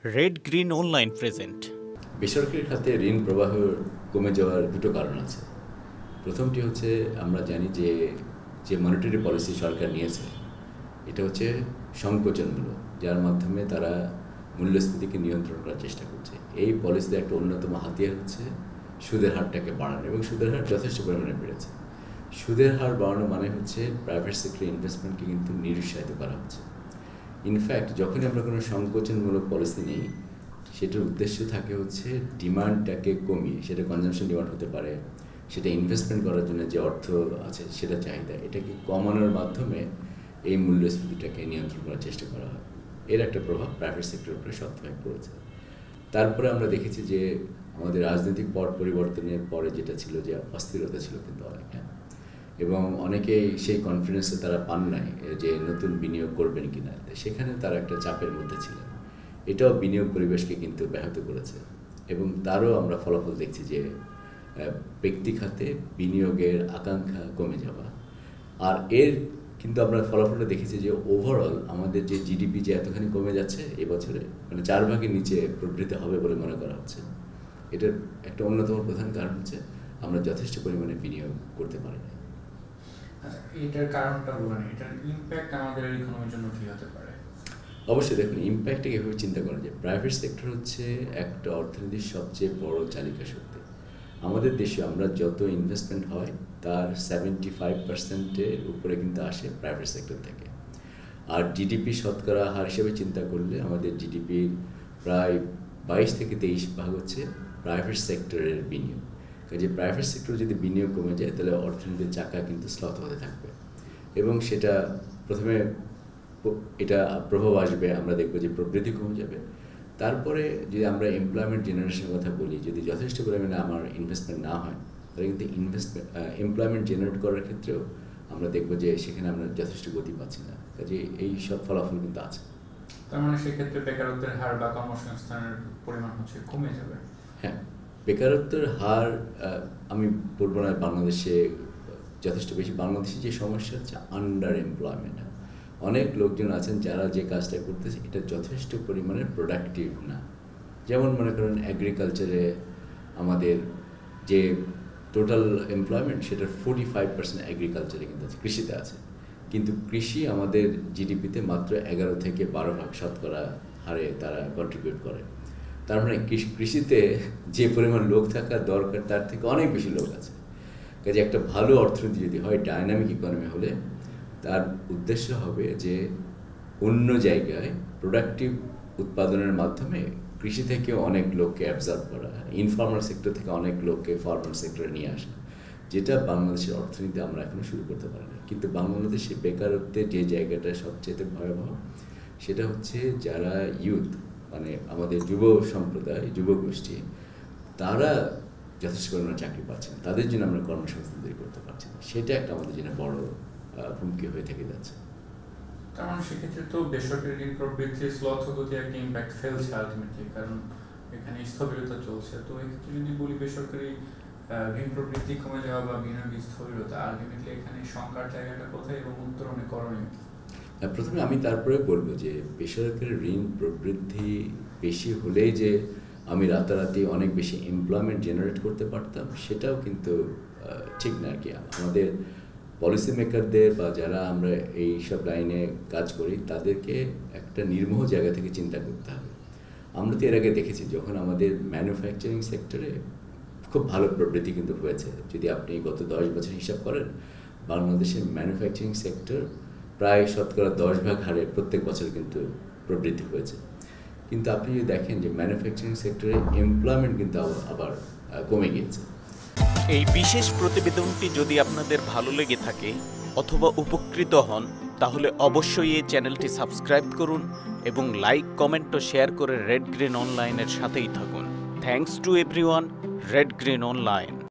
Red green online present. বেসরকারি খাতে ঋণ প্রবাহ কমে যাওয়ার দুটো কারণ আছে। প্রথমটি হচ্ছে আমরা জানি যে যে মনিটারি পলিসি সরকার নিয়েছে এটা হচ্ছে সংকোচনমূলক, যার মাধ্যমে তারা মূল্যস্ফীতিকে নিয়ন্ত্রণ করার চেষ্টা করছে। এই পলিসির একটা অন্যতম হাতিয়ার হচ্ছে সুদের হারটাকে বাড়ানো, এবং সুদের হার যথেষ্ট পরিমাণে বেড়েছে। সুদের হার বাড়ানো মানে হচ্ছে প্রাইভেট সেক্টর ইনভেস্টমেন্টকে কিন্তু নিরুৎসাহিত করা হচ্ছে। ইনফ্যাক্ট যখনই আমরা কোনো সংকোচনমূলক পলিসি নিই, সেটার উদ্দেশ্য থাকে হচ্ছে ডিমান্ডটাকে কমিয়ে, সেটা কনজামশন ডিমান্ড হতে পারে, সেটা ইনভেস্টমেন্ট করার জন্য যে অর্থ আছে সেটা চাহিদা, এটাকে কমানোর মাধ্যমে এই মূল্যস্ফীতিটাকে নিয়ন্ত্রণ করার চেষ্টা করা হয়। এর একটা প্রভাব প্রাইভেট সেক্টরের উপরে শক্তভাবে পড়েছে। তারপরে আমরা দেখেছি যে আমাদের রাজনৈতিক পট পরিবর্তনের পরে যেটা ছিল যে অস্থিরতা ছিল কিন্তু অনেকটা, এবং অনেকেই সেই কনফিডেন্সে তারা পান নাই যে নতুন বিনিয়োগ করবেন কিনা, সেখানে তারা একটা চাপের মধ্যে ছিলেন। এটাও বিনিয়োগ পরিবেশকে কিন্তু ব্যাহত করেছে, এবং তারও আমরা ফলাফল দেখছি যে ব্যক্তি খাতে বিনিয়োগের আকাঙ্ক্ষা কমে যাওয়া। আর এর কিন্তু আমরা ফলাফলটা দেখেছি যে ওভারঅল আমাদের যে জিডিপি যে এতখানি কমে যাচ্ছে এবছরে, মানে 4 ভাগের নিচে প্রবৃদ্ধি হবে বলে মনে করা হচ্ছে। এটার একটা অন্যতম প্রধান কারণ হচ্ছে আমরা যথেষ্ট পরিমাণে বিনিয়োগ করতে পারি না। এটার কারণটা বলেন, এটার ইমপ্যাক্ট আমাদের ইকোনমির জন্য কি হতে পারে? অবশ্যই দেখুন, ইমপ্যাক্টটাকে এভাবে চিন্তা করা যায়। প্রাইভেট সেক্টর হচ্ছে একটা অর্থনীতির সবচেয়ে বড় চালিকা শক্তি। আমাদের দেশে আমরা যত ইনভেস্টমেন্ট হয় তার 75%-এর উপরে কিন্তু আসে প্রাইভেট সেক্টর থেকে। আর জিডিপি শতকরা হার হিসেবে চিন্তা করলে আমাদের জিডিপির প্রায় 22-23 ভাগ হচ্ছে প্রাইভেট সেক্টরের বিনিয়োগ। কাজে প্রাইভেট সেক্টর যদি বিনিয়োগ কমে যায় তাহলে অর্থনীতির চাকা কিন্তু স্লথ হতে থাকবে, এবং সেটা প্রথমে এটা প্রভাব আসবে, আমরা দেখবো যে প্রবৃদ্ধি কমে যাবে। তারপরে যদি আমরা এমপ্লয়মেন্ট জেনারেশনের কথা বলি, যদি যথেষ্ট পরিমাণে আমার ইনভেস্টমেন্ট না হয় তাহলে কিন্তু এমপ্লয়মেন্ট জেনারেট করার ক্ষেত্রেও আমরা দেখবো যে সেখানে আমরা যথেষ্ট গতি পাচ্ছি না। কাজে এই সব ফলাফল কিন্তু আছে। তার মানে সেক্ষেত্রে বেকারত্বের হার বা কর্মসংস্থানের পরিমাণ হচ্ছে কমে যাবে। হ্যাঁ, বেকারত্বের হার আমি বলবো না বাংলাদেশে যথেষ্ট বেশি। বাংলাদেশে যে সমস্যা হচ্ছে আন্ডার এমপ্লয়মেন্ট। অনেক লোকজন আছেন যারা যে কাজটা করতেছে এটা যথেষ্ট পরিমাণে প্রোডাক্টিভ না। যেমন মনে করেন এগ্রিকালচারে আমাদের যে টোটাল এমপ্লয়মেন্ট সেটার 45% এগ্রিকালচারে কিন্তু আছে, কৃষিতে আছে। কিন্তু কৃষি আমাদের জিডিপিতে মাত্র 11-12 ভাগ শতকরা হারে তারা কন্ট্রিবিউট করে। তার মানে কৃষিতে যে পরিমাণ লোক থাকা দরকার তার থেকে অনেক বেশি লোক আছে। কাজে একটা ভালো অর্থনীতি যদি হয়, ডাইনামিক ইকোনমি হলে, তার উদ্দেশ্য হবে যে অন্য জায়গায় প্রোডাক্টিভ উৎপাদনের মাধ্যমে কৃষি থেকে অনেক লোককে অ্যাবজর্ব করা, ইনফর্মাল সেক্টর থেকে অনেক লোককে ফর্মাল সেক্টরে নিয়ে আসা, যেটা বাংলাদেশের অর্থনীতি আমরা এখনো শুরু করতে পারি না। কিন্তু বাংলাদেশে বেকারত্বের যে জায়গাটা সবচেয়ে ভয়াবহ সেটা হচ্ছে যারা ইউথ, মানে আমাদের যুব সম্প্রদায়, যুবগোষ্ঠী, তারা যথেষ্ট পরিমাণে চাকরি পাচ্ছেন, তাদের জন্য আমরা কর্মসংস্থান তৈরি করতে পারছি না। সেটা একটা আমাদের জন্য বড় হুমকি হয়ে থেকে যাচ্ছে। তার মানে সেক্ষেত্রে তো বেসরকারি ঋণ প্রবৃদ্ধির স্লথ গতি একটা ইম্প্যাক্ট ফেলছে আলটিমেটলি, কারণ এখানে স্থবিরতা চলছে। তো এক্ষেত্রে যদি বলি বেসরকারি ঋণ প্রবৃদ্ধি কমে যাওয়া বা বিনিয়োগ স্থবিরতা, আলটিমেটলি এখানে শঙ্কার জায়গাটা কোথায় এবং উত্তরণে করণীয়? প্রথমে আমি তারপরে বলবো যে বেসরকারি ঋণ প্রবৃদ্ধি বেশি হলেই যে আমি রাতারাতি অনেক বেশি এমপ্লয়মেন্ট জেনারেট করতে পারতাম, সেটাও কিন্তু ঠিক না আর কি। আমাদের পলিসি মেকারদের বা যারা আমরা এই সব লাইনে কাজ করি তাদেরকে একটা নির্মোহ জায়গা থেকে চিন্তা করতে হবে। আমরা তো এর আগে দেখেছি যখন আমাদের ম্যানুফ্যাকচারিং সেক্টরে খুব ভালো প্রবৃদ্ধি কিন্তু হয়েছে। যদি আপনি গত 10 বছর হিসাব করেন, বাংলাদেশের ম্যানুফ্যাকচারিং সেক্টর প্রায় শতকরা 10 ভাগ হারে প্রত্যেক বছর কিন্তু প্রবৃদ্ধি হয়েছে। কিন্তু আপনি যদি দেখেন যে ম্যানুফ্যাকচারিং সেক্টরে এমপ্লয়মেন্ট কিন্তু আবার কমে গিয়েছে। এই বিশেষ প্রতিবেদনটি যদি আপনাদের ভালো লেগে থাকে অথবা উপকৃত হন, তাহলে অবশ্যই এই চ্যানেলটি সাবস্ক্রাইব করুন এবং লাইক, কমেন্ট ও শেয়ার করে রেড গ্রিন অনলাইনের সাথেই থাকুন। Thanks to everyone. Red green online.